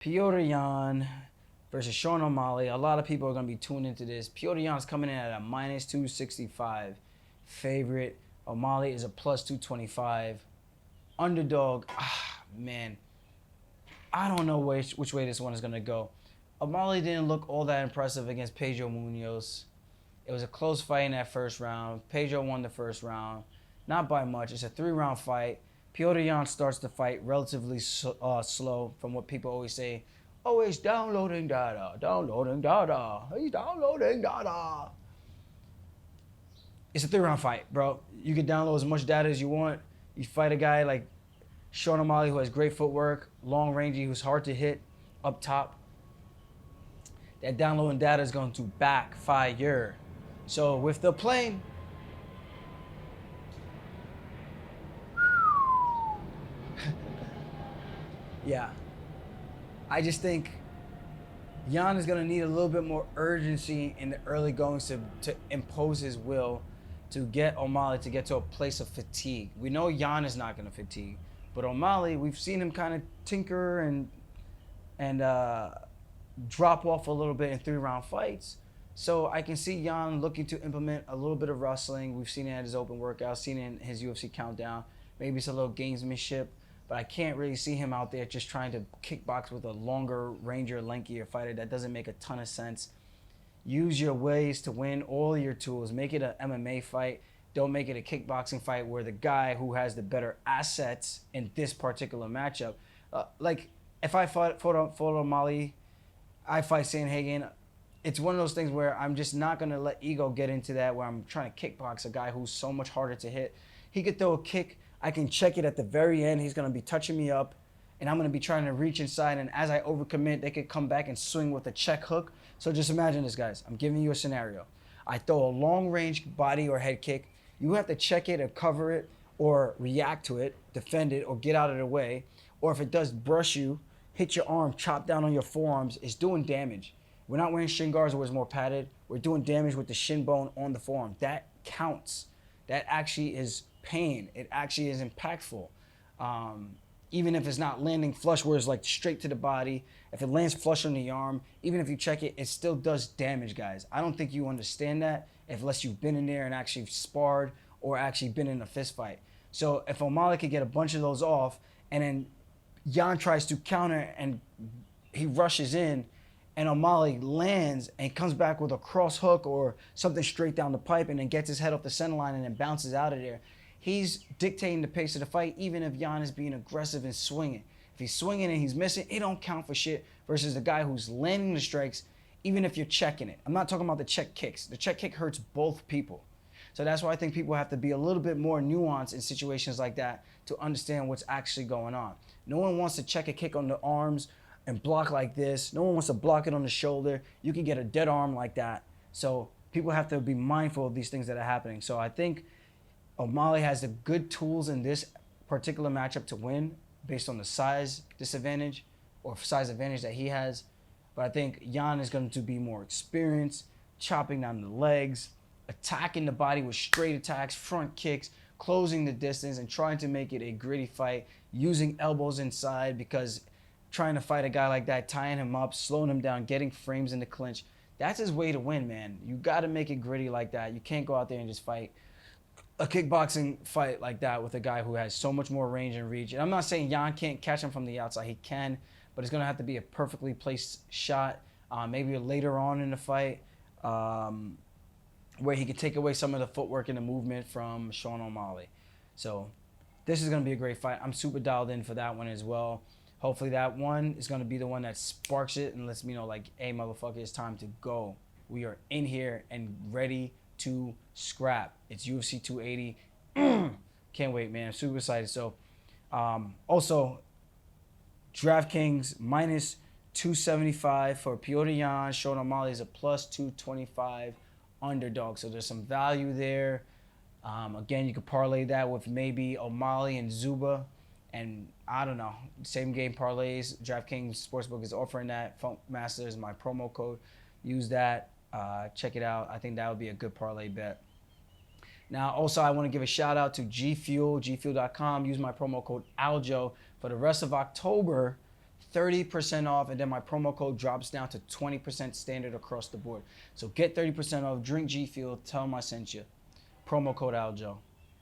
Petr Yan versus Sean O'Malley. A lot of people are going to be tuned into this. Petr Yan is coming in at a minus 265 favorite. O'Malley is a plus 225. Underdog, man, I don't know which way this one is going to go. O'Malley didn't look all that impressive against Pedro Munoz. It was a close fight in that first round. Pedro won the first round, not by much. It's a 3-round fight. Petr Yan starts the fight relatively slow, from what people always say. Oh, he's downloading data, He's downloading data. It's a 3-round fight, bro. You can download as much data as you want. You fight a guy like Sean O'Malley, who has great footwork, long rangey, who's hard to hit up top. That downloading data is going to backfire. So with the plane, yeah, I just think Yan is going to need a little bit more urgency in the early goings to impose his will to get O'Malley to get to a place of fatigue. We know Yan is not going to fatigue, but O'Malley, we've seen him kind of tinker and drop off a little bit in 3-round fights. So I can see Yan looking to implement a little bit of wrestling. We've seen it at his open workouts, seen it in his UFC countdown. Maybe it's a little gamesmanship, but I can't really see him out there just trying to kickbox with a longer, ranger, lankier fighter. That doesn't make a ton of sense. Use your ways to win, all your tools. Make it an MMA fight. Don't make it a kickboxing fight where the guy who has the better assets in this particular matchup, like if I fought O'Malley, I fight Sandhagen. It's one of those things where I'm just not going to let ego get into that, where I'm trying to kickbox a guy who's so much harder to hit. He could throw a kick. I can check it at the very end. He's going to be touching me up, and I'm going to be trying to reach inside. And as I overcommit, they could come back and swing with a check hook. So just imagine this, guys. I'm giving you a scenario. I throw a long-range body or head kick. You have to check it or cover it or react to it, defend it, or get out of the way. Or if it does brush you, hit your arm, chop down on your forearms, it's doing damage. We're not wearing shin guards where it's more padded. We're doing damage with the shin bone on the forearm. That counts. That actually is pain. It actually is impactful. Even if it's not landing flush where it's like straight to the body, if it lands flush on the arm, even if you check it, it still does damage, guys. I don't think you understand that unless you've been in there and actually sparred or actually been in a fist fight. So if O'Malley could get a bunch of those off and then Yan tries to counter and he rushes in and O'Malley lands and comes back with a cross hook or something straight down the pipe and then gets his head off the center line and then bounces out of there, he's dictating the pace of the fight, even if Yan is being aggressive and swinging. If he's swinging and he's missing, it don't count for shit versus the guy who's landing the strikes, even if you're checking it. I'm not talking about the check kicks. The check kick hurts both people. So that's why I think people have to be a little bit more nuanced in situations like that to understand what's actually going on. No one wants to check a kick on the arms and block like this. No one wants to block it on the shoulder. You can get a dead arm like that. So people have to be mindful of these things that are happening. So I think O'Malley has the good tools in this particular matchup to win based on the size disadvantage or size advantage that he has. But I think Yan is going to be more experienced, chopping down the legs, attacking the body with straight attacks, front kicks, closing the distance, and trying to make it a gritty fight, using elbows inside, because trying to fight a guy like that, tying him up, slowing him down, getting frames in the clinch, that's his way to win, man. You got to make it gritty like that. You can't go out there and just fight a kickboxing fight like that with a guy who has so much more range and reach. And I'm not saying Yan can't catch him from the outside. He can, but it's going to have to be a perfectly placed shot, maybe later on in the fight, where he could take away some of the footwork and the movement from Sean O'Malley. So this is going to be a great fight. I'm super dialed in for that one as well. Hopefully that one is going to be the one that sparks it and lets me know, like, hey, motherfucker, it's time to go. We are in here and ready to scrap. It's UFC 280. Can't wait, man. I'm super excited. So also, DraftKings minus 275 for Petr Yan. Sean O'Malley is a plus 225 underdog. So there's some value there. Again, you could parlay that with maybe O'Malley and Zuba. And I don't know, same game parlays. DraftKings Sportsbook is offering that. Funk Master is my promo code. Use that. Check it out. I think that would be a good parlay bet. Now, also, I want to give a shout out to G Fuel, gfuel.com. Use my promo code ALJO for the rest of October. 30% off, and then my promo code drops down to 20% standard across the board. So get 30% off. Drink G Fuel. Tell them I sent you. Promo code Aljo.